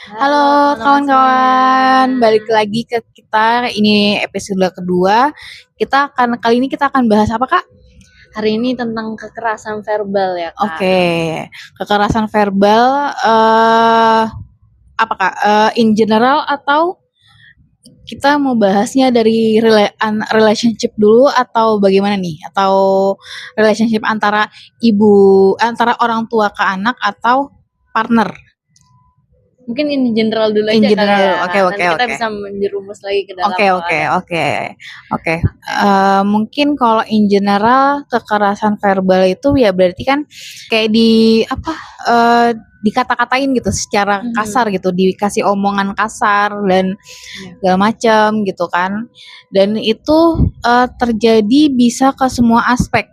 Halo Halo kawan-kawan, kawan-kawan semuanya. balik lagi ke kita. Ini episode kedua. Kali ini kita akan bahas apa, Kak? Hari ini tentang kekerasan verbal ya, Kak. Oke, kekerasan verbal. Apa, Kak? In general atau kita mau bahasnya dari relationship dulu atau bagaimana nih? Atau relationship antara orang tua ke anak atau partner? Mungkin in general dulu In aja kali general, ya. oke oke Nanti kita oke. bisa menjerumus lagi ke dalam Oke hal oke yang oke oke. oke. Mungkin kalau in general kekerasan verbal itu ya berarti kan kayak eee, dikata-katain gitu secara kasar Mhm. gitu, dikasih omongan kasar dan Iya. segala macam gitu kan. Dan itu, terjadi bisa ke semua aspek,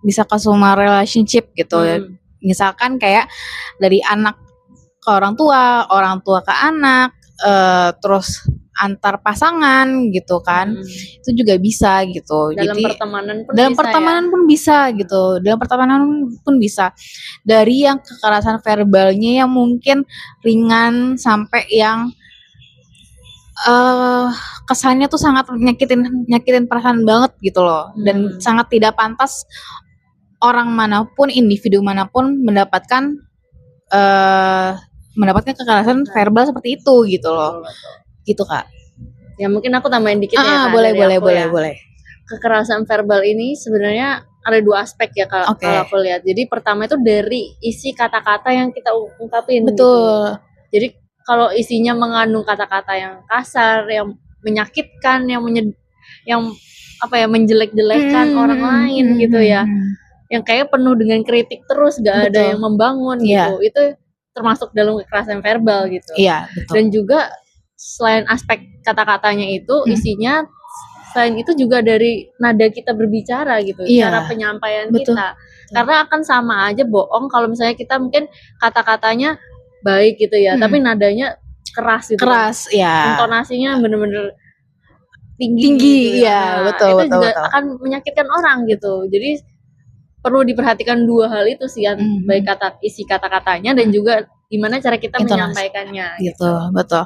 bisa ke semua relationship gitu ya. Mhm. Misalkan kayak dari anak ke orang tua ke anak, terus antar pasangan gitu kan, Mhm. itu juga bisa gitu. Dalam Jadi pertemanan pun dalam bisa ya. pertemanan pun bisa Mhm. gitu, dalam pertemanan pun bisa. Dari yang kekerasan verbalnya yang mungkin ringan sampai yang eee, kesannya tuh sangat nyakitin nyakitin perasaan banget gitu loh, dan Mhm. sangat tidak pantas orang manapun, individu manapun eee, mendapatkan kekerasan Kekerasan. verbal seperti itu gitu loh, Betul betul. gitu Kak. Ya mungkin aku tambahin dikit ya, Kak, Boleh dari boleh aku boleh ya. boleh. Kekerasan verbal ini sebenarnya ada dua aspek ya, kalau Oke, aku lihat. Jadi pertama itu dari isi kata-kata yang kita ungkapin gitu. betul. Jadi kalau isinya mengandung kata-kata yang kasar, yang menyakitkan, yang apa ya, menjelek-jelekan Mhm orang mhm lain mhm gitu ya, mhm. yang kayak penuh dengan kritik terus, gak ada Betul, yang membangun iya gitu. Itu termasuk dalam kekerasan verbal gitu. iya betul. Dan juga selain aspek kata-katanya itu, Mhm, isinya selain itu juga dari nada kita berbicara gitu, cara iya, penyampaian betul kita. betul. Karena akan sama aja bohong kalau misalnya kita mungkin kata-katanya baik gitu ya, tapi Mhm, nadanya keras gitu kan. keras, iya. Intonasinya bener-bener tinggi gitu Tinggi, ya. iya, Nah, betul itu betul juga betul. akan menyakitkan orang Betul, gitu. Jadi perlu diperhatikan dua hal itu sih, mhm baik mhm, isi kata-katanya dan mhm. juga gimana cara kita Intonasi, menyampaikannya gitu, gitu. betul.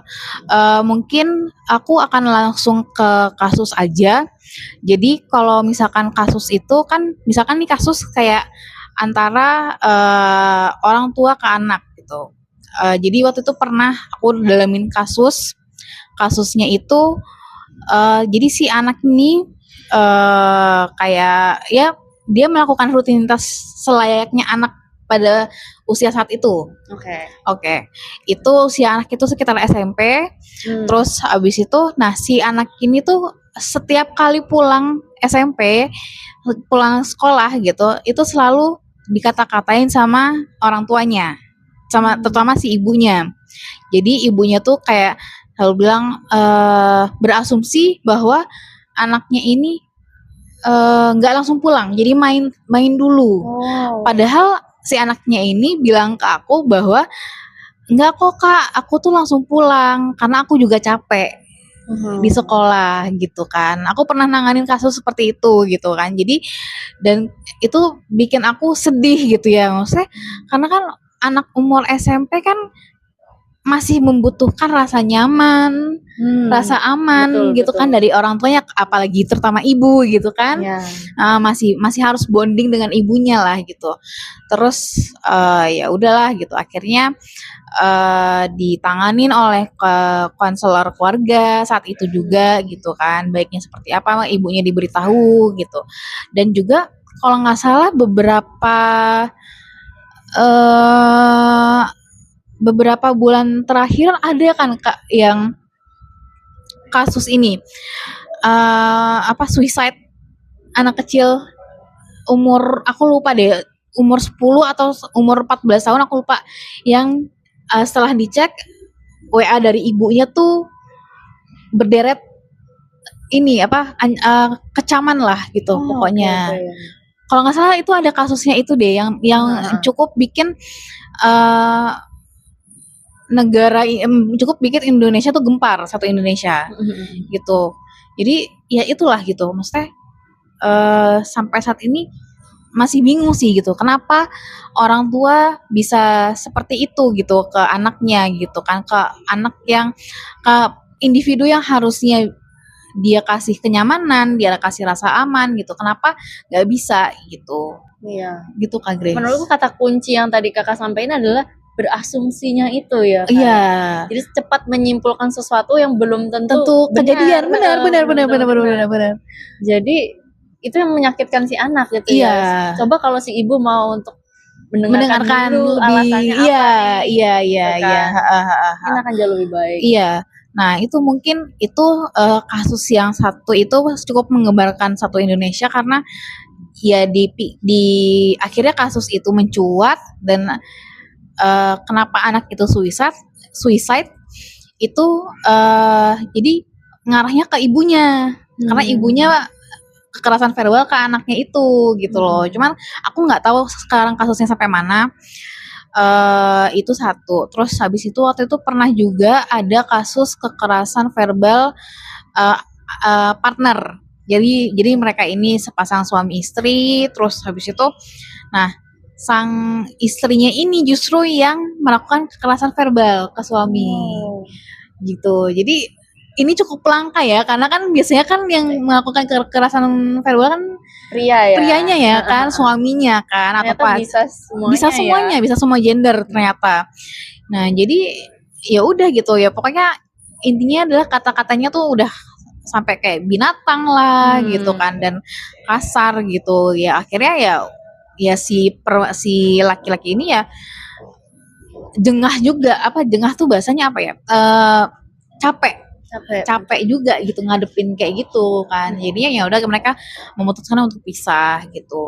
Mungkin aku akan langsung ke kasus aja. Jadi kalau misalkan kasus itu kan, misalkan nih kasus kayak antara, orang tua ke anak gitu. Jadi waktu itu pernah aku dalamin kasusnya itu, jadi si anak ini, kayak ya dia melakukan rutinitas selayaknya anak pada usia saat itu. Oke. Oke, itu si anak itu sekitar SMP, Hmm. terus abis itu, nah si anak ini tuh setiap kali pulang SMP, pulang sekolah gitu, itu selalu dikata-katain sama orang tuanya, sama Hmm. terutama si ibunya. Jadi ibunya tuh kayak selalu bilang, berasumsi bahwa anaknya ini nggak langsung pulang, jadi main main dulu. Oh. Padahal si anaknya ini bilang ke aku bahwa, "Enggak kok Kak, aku tuh langsung pulang, karena aku juga capek di Mhm. sekolah," gitu kan. Aku pernah nanganin kasus seperti itu gitu kan. Jadi dan itu bikin aku sedih gitu ya, maksudnya karena kan anak umur SMP kan masih membutuhkan rasa nyaman, rasa Betul aman gitu betul. kan dari orang tuanya, apalagi terutama ibu gitu kan. Ya. Masih masih harus bonding dengan ibunya lah gitu. Terus, ya udahlah gitu akhirnya, ditanganin oleh konselor keluarga saat itu juga gitu kan, baiknya seperti apa ibunya diberitahu gitu. Dan juga kalau nggak salah eee, beberapa bulan terakhir ada kan Kak yang kasus ini, suicide anak kecil umur aku lupa deh, umur 10 atau umur 14 tahun aku lupa, yang, setelah dicek WA dari ibunya tuh berderet ini kecaman lah gitu Oh, oke oke. pokoknya. Kalau nggak salah itu ada kasusnya itu deh yang Heeh. cukup bikin, eee, cukup bikin Indonesia tuh gempar, satu Indonesia Mhm mhm. gitu. Jadi ya itulah gitu, maksudnya, sampai saat ini masih bingung sih gitu. Kenapa orang tua bisa seperti itu gitu ke anaknya gitu kan, ke anak yang ke individu yang harusnya dia kasih kenyamanan, dia kasih rasa aman gitu. Kenapa nggak bisa gitu? Iya. Gitu Kak Grace. Menurutku kata kunci yang tadi kakak sampaikan adalah berasumsinya itu ya. Iya. Jadi cepat menyimpulkan sesuatu yang belum tentu kejadian. Benar. benar. Jadi itu yang menyakitkan si anak gitu Iya. ya. Coba kalau si ibu mau untuk mendengarkan dulu lebih, alasannya apa nih. iya. Ini akan jauh lebih baik. Iya. Nah, itu mungkin itu kasus yang satu itu cukup menggembarkan satu Indonesia karena ya di akhirnya kasus itu mencuat dan kenapa anak itu suicide itu jadi ngarahnya ke ibunya karena ibunya kekerasan verbal ke anaknya itu gitu loh. Cuman aku nggak tahu sekarang kasusnya sampai mana. Itu satu. Terus habis itu waktu itu pernah juga ada kasus kekerasan verbal partner. Jadi mereka ini sepasang suami istri. Terus habis itu, nah sang istrinya ini justru yang melakukan kekerasan verbal ke suami, gitu. Jadi ini cukup langka ya, karena kan biasanya kan yang melakukan kekerasan verbal kan prianya ya kan, suaminya kan, atau Ternyata bisa semuanya, bisa semua gender ternyata. Nah jadi ya udah gitu ya, pokoknya intinya adalah kata-katanya tuh udah sampai kayak binatang lah gitu kan, dan kasar gitu ya. Akhirnya ya si laki-laki ini ya jengah juga, jengah tuh bahasanya apa ya, capek juga gitu ngadepin kayak gitu kan. Jadinya ya udah mereka memutuskan untuk pisah gitu.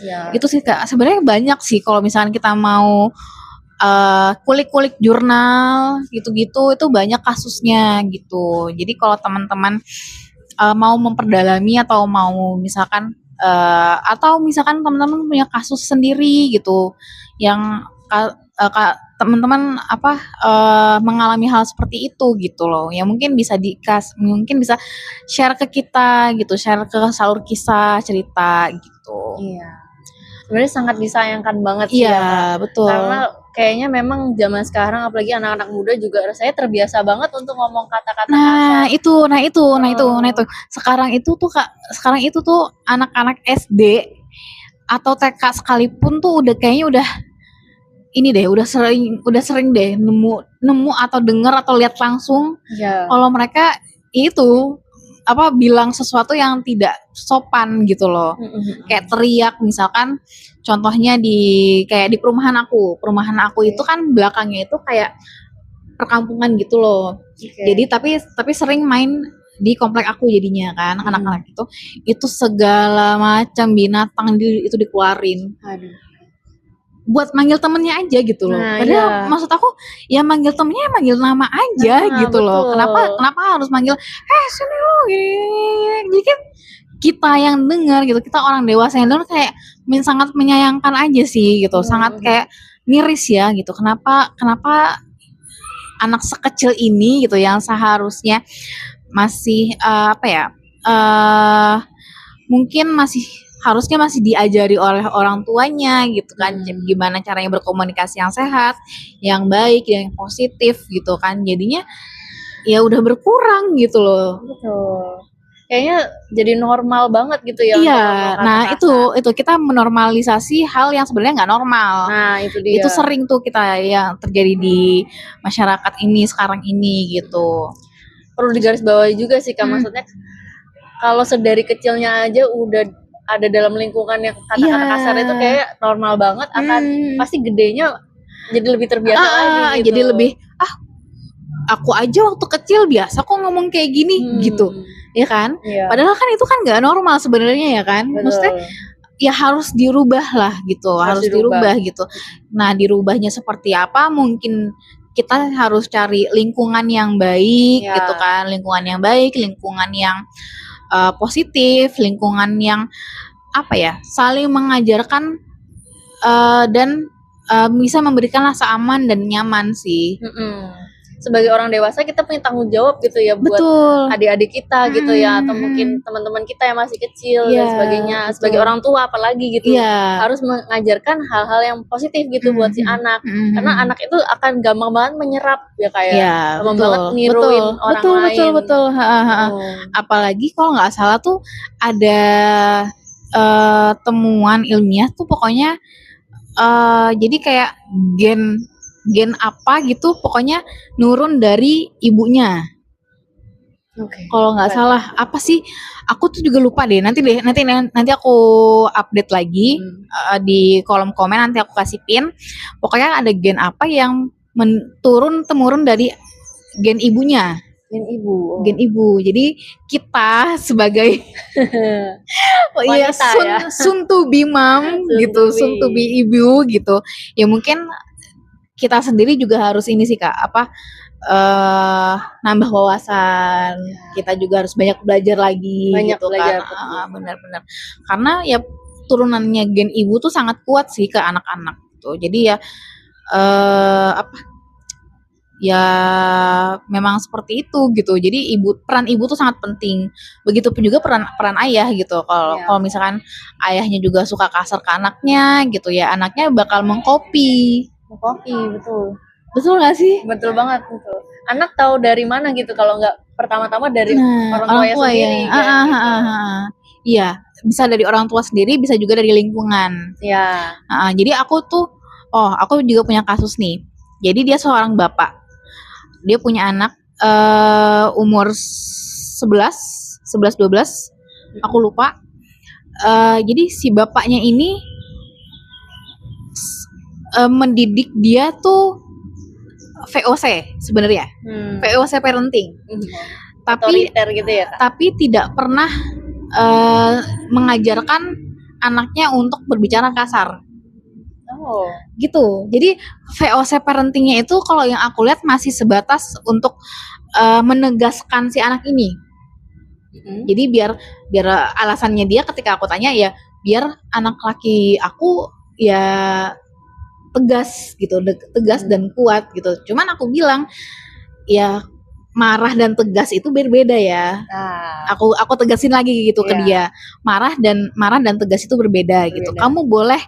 Ya. Gitu sih Kak. Sebenarnya banyak sih kalau misalkan kita mau kulik-kulik jurnal gitu-gitu, itu banyak kasusnya gitu. Jadi kalau teman-teman mau memperdalami atau mau misalkan teman-teman punya kasus sendiri gitu yang teman-teman mengalami hal seperti itu gitu loh, ya mungkin bisa share ke kita gitu, share ke salur kisah cerita gitu. Iya, sebenarnya sangat disayangkan banget sih ya Kak. Betul, karena kayaknya memang zaman sekarang apalagi anak-anak muda juga rasanya terbiasa banget untuk ngomong kata-kata kasar. Nah itu sekarang itu tuh anak-anak SD atau TK sekalipun tuh kayaknya udah sering deh nemu atau dengar atau lihat langsung kalau mereka itu bilang sesuatu yang tidak sopan gitu loh. Kayak teriak misalkan, contohnya di perumahan aku itu kan belakangnya itu kayak perkampungan gitu loh. Jadi tapi sering main di komplek aku jadinya kan, anak-anak itu segala macam binatang itu dikeluarin. Buat manggil temennya aja gitu loh. Padahal maksud aku ya manggil temennya manggil nama aja gitu loh. Kenapa harus manggil sini lo gini. Jadi kan kita yang dengar gitu, kita orang dewasa yang dengar kayak sangat menyayangkan aja sih gitu. Sangat kayak miris ya gitu. Kenapa anak sekecil ini gitu yang seharusnya masih mungkin harusnya masih diajari oleh orang tuanya gitu kan, gimana caranya berkomunikasi yang sehat, yang baik, yang positif gitu kan. Jadinya ya udah berkurang gitu loh. Betul. Kayaknya jadi normal banget gitu ya. Iya, nah itu kita menormalisasi hal yang sebenarnya nggak normal. Nah itu dia. Itu sering tuh kita yang terjadi di masyarakat ini sekarang ini gitu. Perlu digarisbawahi juga sih Kak, maksudnya kalau sedari kecilnya aja udah ada dalam lingkungan yang kata-kata kasar itu kayak normal banget, akan pasti gedenya jadi lebih terbiasa lagi gitu. Jadi lebih aku aja waktu kecil biasa kok ngomong kayak gini gitu, ya kan? Padahal kan itu kan nggak normal sebenarnya ya kan? Betul. Maksudnya ya harus dirubah lah gitu, harus dirubah gitu. Nah dirubahnya seperti apa? Mungkin kita harus cari lingkungan yang baik gitu kan, lingkungan yang baik, lingkungan yang positif, lingkungan yang saling mengajarkan dan bisa memberikan rasa aman dan nyaman sih. sebagai orang dewasa kita punya tanggung jawab gitu ya buat Betul. adik-adik kita gitu ya, atau mungkin teman-teman kita yang masih kecil dan sebagainya. Sebagai orang tua apalagi gitu, harus mengajarkan hal-hal yang positif gitu buat si anak, karena anak itu akan gampang banget menyerap ya, kayak gampang banget niruin orang lain. Betul. Apalagi kalau nggak salah tuh ada temuan ilmiah tuh pokoknya jadi kayak gen apa gitu pokoknya nurun dari ibunya. Kalau nggak salah apa sih? Aku tuh juga lupa deh. Nanti aku update lagi di kolom komen, nanti aku kasih pin. Pokoknya ada gen apa yang turun temurun dari gen ibunya. Gen ibu. Jadi kita sebagai soon to be mom gitu, soon to be ibu gitu. Ya mungkin kita sendiri juga harus ini sih Kak, nambah wawasan. Kita juga harus banyak belajar lagi gitu kan. Benar-benar. Karena ya turunannya gen ibu tuh sangat kuat sih ke anak-anak tuh. Jadi ya ya memang seperti itu gitu. Jadi peran ibu tuh sangat penting. Begitupun juga peran ayah gitu. Kalau misalkan ayahnya juga suka kasar ke anaknya gitu ya, anaknya bakal mengcopy. Betul nggak sih? Betul banget, betul. Anak tahu dari mana gitu kalau nggak pertama-tama dari orang tuanya sendiri. Iya, bisa dari orang tua sendiri, bisa juga dari lingkungan. Iya. Jadi aku juga punya kasus nih. Jadi dia seorang bapak. Dia punya anak umur 11-12, aku lupa. Jadi si bapaknya ini mendidik dia tuh VOC sebenarnya, VOC parenting. Tapi gitu ya, Kak? Tapi tidak pernah mengajarkan anaknya untuk berbicara kasar. Gitu. Jadi VOC parentingnya itu kalau yang aku lihat masih sebatas untuk menegaskan si anak ini. Jadi biar alasannya dia ketika aku tanya ya biar anak laki aku ya tegas gitu, tegas dan kuat gitu. Cuman aku bilang ya marah dan tegas itu berbeda ya. Aku tegasin lagi gitu ke dia. Marah dan tegas itu berbeda gitu. Kamu boleh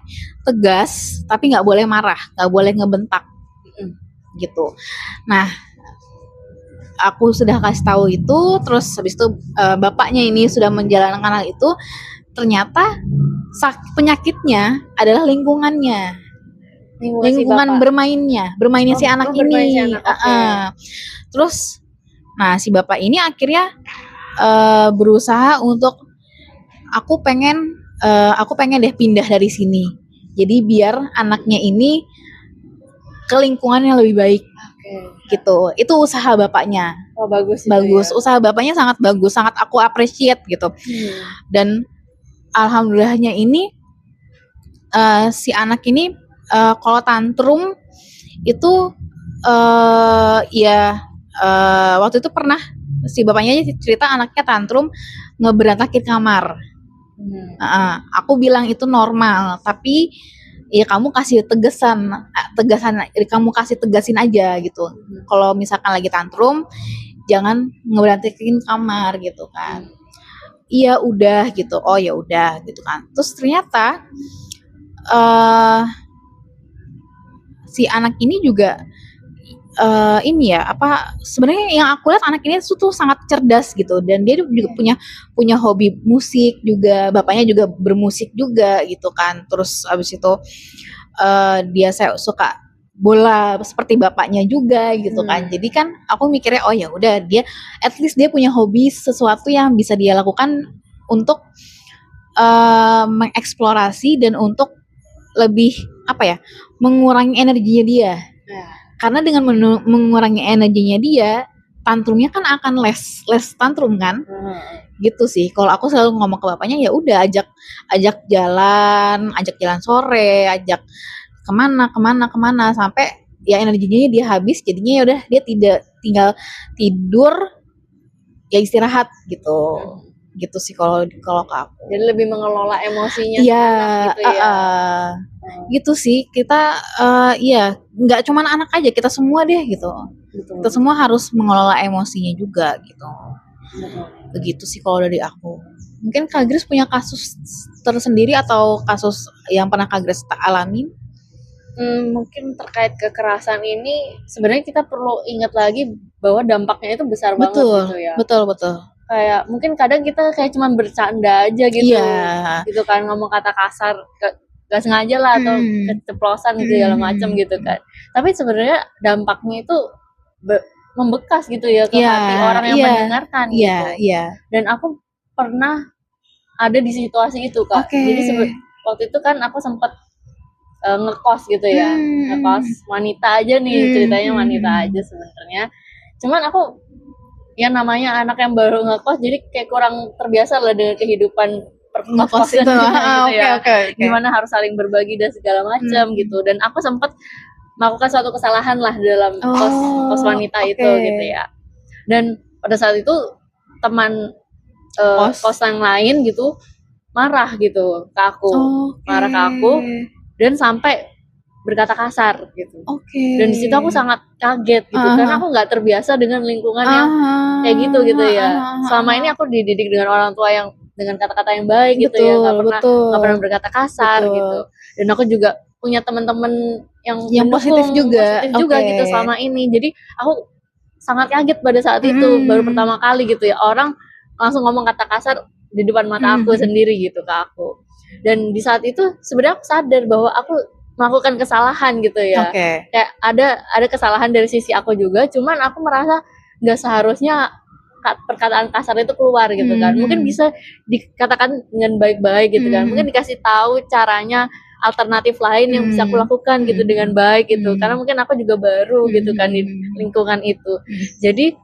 tegas tapi nggak boleh marah, nggak boleh ngebentak gitu. Nah, aku sudah kasih tahu itu, terus habis itu bapaknya ini sudah menjalankan hal itu. Ternyata penyakitnya adalah lingkungannya. Lingkungan bermainnya si anak ini. Terus nah si bapak ini akhirnya berusaha untuk aku pengen deh pindah dari sini. Jadi biar anaknya ini ke lingkungan yang lebih baik. Gitu. Itu usaha bapaknya. Bagus. Ya. Usaha bapaknya sangat bagus, sangat aku appreciate gitu. Dan alhamdulillahnya ini si anak ini kalau tantrum itu waktu itu pernah si bapaknya cerita anaknya tantrum ngeberantakin kamar. Aku bilang itu normal, tapi ya kamu kasih tegasin, kamu kasih tegasin aja gitu. Kalau misalkan lagi tantrum, jangan ngeberantakin kamar gitu kan. Iya udah gitu, oh ya udah gitu kan. Terus ternyata si anak ini juga sebenarnya yang aku lihat anak ini tuh sangat cerdas gitu, dan dia juga punya hobi musik juga, bapaknya juga bermusik juga gitu kan. Terus abis itu dia suka bola seperti bapaknya juga gitu kan. Jadi kan aku mikirnya oh ya udah, dia at least dia punya hobi, sesuatu yang bisa dia lakukan untuk mengeksplorasi dan untuk lebih mengurangi energinya dia. Karena dengan mengurangi energinya dia, tantrumnya kan akan less tantrum kan. Gitu sih. Kalau aku selalu ngomong ke bapaknya ya udah ajak jalan sore, ajak kemana sampai ya energinya dia habis, jadinya ya udah dia tinggal tidur ya istirahat gitu. Gitu sih kalau ke aku. Jadi lebih mengelola emosinya gitu ya. gitu sih. Kita iya, nggak cuman anak aja, kita semua deh gitu. Betul. Kita semua harus mengelola emosinya juga gitu. Betul. Begitu sih kalau dari aku. Mungkin Kak Grace punya kasus tersendiri atau kasus yang pernah Kak Grace alamin? Mungkin terkait kekerasan ini sebenarnya kita perlu ingat lagi bahwa dampaknya itu besar banget Betul, gitu ya. betul. Kayak mungkin kadang kita kayak cuma bercanda aja gitu, Iya. gitu kan, ngomong kata kasar, gak sengaja lah atau keceplosan gitu segala macam gitu kan. Tapi sebenarnya dampaknya itu membekas gitu ya ke hati orang yang mendengarkan gitu. Dan aku pernah ada di situasi itu Kak. Jadi waktu itu kan aku sempat ngekos gitu ya, ngekos wanita aja nih, ceritanya wanita aja sebenarnya. Cuman aku yang namanya anak yang baru ngekos jadi kayak kurang terbiasa lah dengan kehidupan perkos-kosan gitu ya. Gimana harus saling berbagi dan segala macam gitu. Dan aku sempat melakukan suatu kesalahan lah dalam kos wanita itu gitu ya. Dan pada saat itu teman kos yang lain gitu marah gitu ke aku, marah ke aku dan sampai berkata kasar gitu. Dan di situ aku sangat kaget gitu karena aku nggak terbiasa dengan lingkungan yang kayak gitu ya. Selama ini aku dididik dengan orang tua yang dengan kata-kata yang baik gitu ya, nggak pernah berkata kasar gitu. Dan aku juga punya teman-teman yang positif juga gitu selama ini. Jadi aku sangat kaget pada saat itu, baru pertama kali gitu ya orang langsung ngomong kata kasar di depan mata aku sendiri gitu ke aku. Dan di saat itu sebenarnya aku sadar bahwa aku melakukan kesalahan gitu ya. Kayak ada kesalahan dari sisi aku juga, cuman aku merasa nggak seharusnya perkataan kasar itu keluar gitu kan. Mungkin bisa dikatakan dengan baik-baik gitu kan. Mungkin dikasih tahu caranya alternatif lain yang bisa aku lakukan gitu dengan baik gitu. Karena mungkin aku juga baru gitu kan di lingkungan itu. Jadi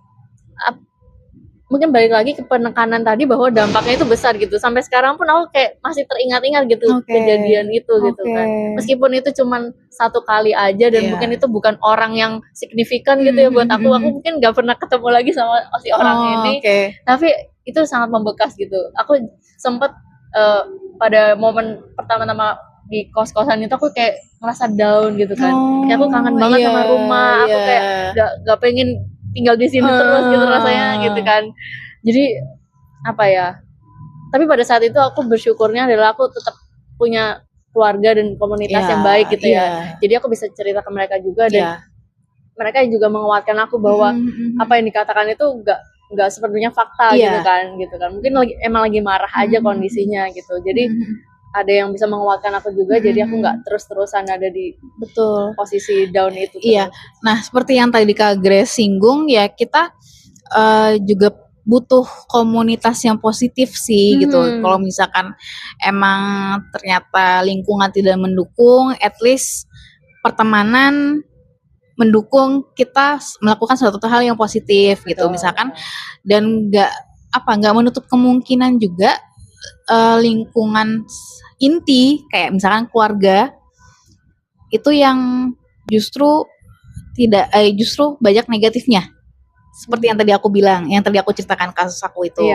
mungkin balik lagi ke penekanan tadi bahwa dampaknya itu besar gitu. Sampai sekarang pun aku kayak masih teringat-ingat gitu kejadian itu gitu kan. Meskipun itu cuman satu kali aja dan mungkin itu bukan orang yang signifikan gitu ya buat aku. Aku mungkin gak pernah ketemu lagi sama si orang ini. Tapi itu sangat membekas gitu. Aku sempat pada momen pertama-tama di kos-kosan itu aku kayak merasa down gitu kan. Kayak aku kangen banget sama rumah. Aku kayak gak pengen tinggal di sini terus gitu rasanya gitu kan. Jadi apa ya, tapi pada saat itu aku bersyukurnya adalah aku tetap punya keluarga dan komunitas yang baik gitu ya. Jadi aku bisa cerita ke mereka juga dan mereka juga menguatkan aku bahwa apa yang dikatakan itu enggak sepenuhnya fakta gitu kan. Mungkin emang lagi marah aja kondisinya gitu. Jadi ada yang bisa menguatkan aku juga, jadi aku nggak terus-terusan ada di posisi down itu. Nah seperti yang tadi Kak Grace singgung ya, kita juga butuh komunitas yang positif sih gitu. Kalau misalkan emang ternyata lingkungan tidak mendukung, at least pertemanan mendukung kita melakukan suatu hal yang positif gitu. Misalkan dan nggak menutup kemungkinan juga lingkungan inti kayak misalkan keluarga itu yang justru justru banyak negatifnya seperti yang tadi aku bilang, yang tadi aku ceritakan kasus aku itu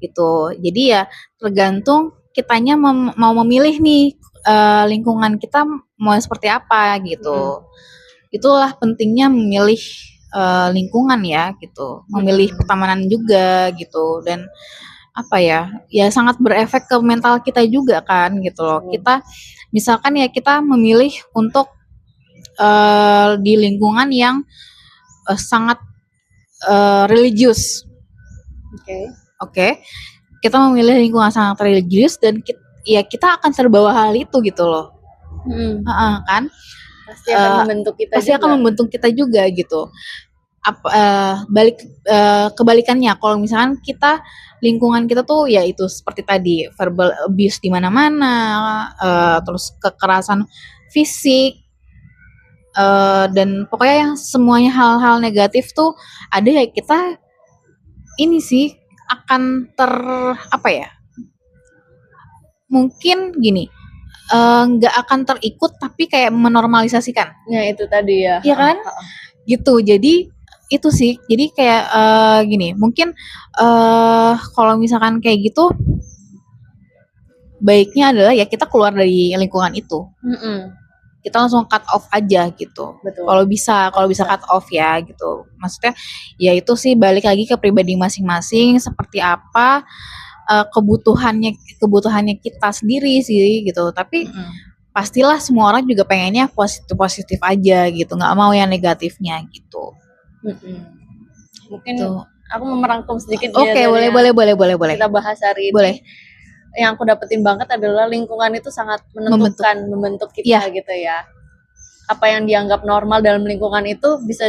gitu. Jadi ya tergantung kitanya mau memilih nih lingkungan kita mau seperti apa gitu. Itulah pentingnya memilih lingkungan ya gitu, memilih pertemanan juga gitu. Dan apa ya sangat berefek ke mental kita juga kan gitu loh. Kita misalkan ya kita memilih untuk di lingkungan yang sangat religius. Kita memilih lingkungan sangat religius dan kita akan terbawa hal itu gitu loh. Kan pasti akan membentuk kita juga gitu. Kebalikannya kalau misalkan lingkungan kita tuh ya itu seperti tadi verbal abuse di mana-mana, terus kekerasan fisik, dan pokoknya yang semuanya hal-hal negatif tuh ada ya, kita ini sih akan mungkin gini, nggak akan terikut tapi kayak menormalisasikan. Ya itu tadi ya. Iya kan? Gitu. Jadi itu sih, jadi kayak gini, mungkin kalau misalkan kayak gitu baiknya adalah ya kita keluar dari lingkungan itu. Kita langsung cut off aja gitu. Betul. Kalau bisa cut off ya gitu. Maksudnya ya itu sih balik lagi ke pribadi masing-masing seperti apa kebutuhannya kita sendiri sih gitu. Tapi pastilah semua orang juga pengennya positif aja gitu, nggak mau yang negatifnya gitu. Mungkin aku mau merangkum sedikit. Oke, boleh. Kita bahas hari ini. Boleh. Yang aku dapetin banget adalah lingkungan itu sangat membentuk kita gitu ya. Apa yang dianggap normal dalam lingkungan itu bisa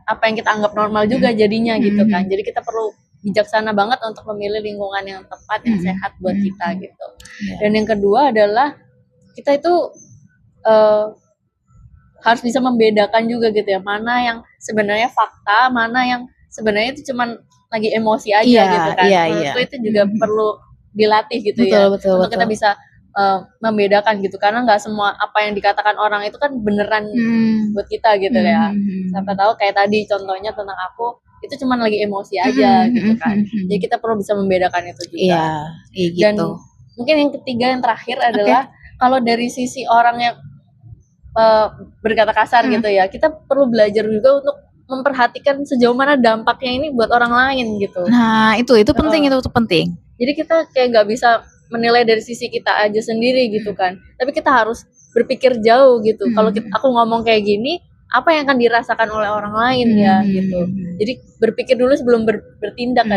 apa yang kita anggap normal juga jadinya gitu kan. Jadi kita perlu bijaksana banget untuk memilih lingkungan yang tepat, yang sehat buat kita gitu. Dan yang kedua adalah kita itu harus bisa membedakan juga gitu ya, mana yang sebenarnya fakta, mana yang sebenarnya itu cuman lagi emosi aja gitu kan. Menurutku itu juga perlu dilatih gitu betul, untuk kita bisa membedakan gitu, karena nggak semua apa yang dikatakan orang itu kan beneran buat kita gitu ya. Sampai tahu kayak tadi contohnya tentang aku itu cuma lagi emosi aja gitu kan. Jadi kita perlu bisa membedakan itu juga. Gitu. Dan mungkin yang ketiga, yang terakhir adalah kalau dari sisi orang yang berkata kasar gitu ya, kita perlu belajar juga untuk memperhatikan sejauh mana dampaknya ini buat orang lain gitu. Nah itu penting, itu penting. Jadi kita kayak nggak bisa menilai dari sisi kita aja sendiri gitu kan, tapi kita harus berpikir jauh gitu. Kalau aku ngomong kayak gini, apa yang akan dirasakan oleh orang lain ya gitu. Jadi berpikir dulu sebelum bertindak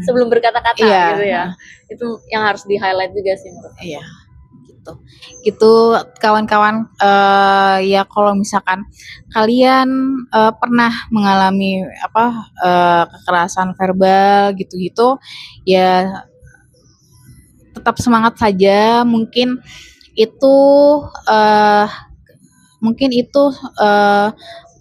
sebelum berkata-kata gitu ya. Itu yang harus di highlight juga sih menurut aku. Iya. Gitu kawan-kawan, ya kalau misalkan kalian pernah mengalami kekerasan verbal gitu-gitu, ya tetap semangat saja. Mungkin itu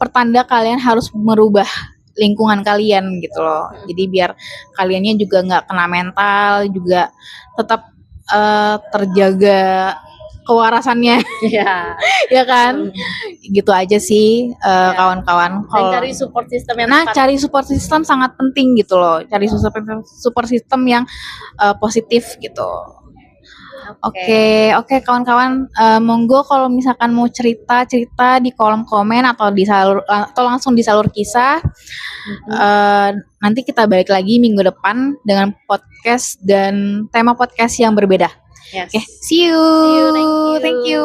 pertanda kalian harus merubah lingkungan kalian gitu loh. Jadi biar kaliannya juga nggak kena mental, juga tetap terjaga kewarasannya. Ya kan? Gitu aja sih kawan-kawan. Dan cari support system yang tepat. Cari support system sangat penting gitu loh. Cari support system yang positif gitu. Oke, kawan-kawan, monggo kalau misalkan mau cerita di kolom komen atau langsung di salur kisah. Nanti kita balik lagi minggu depan dengan podcast dan tema podcast yang berbeda. Yes. Okay, see you. See you, thank you. Thank you.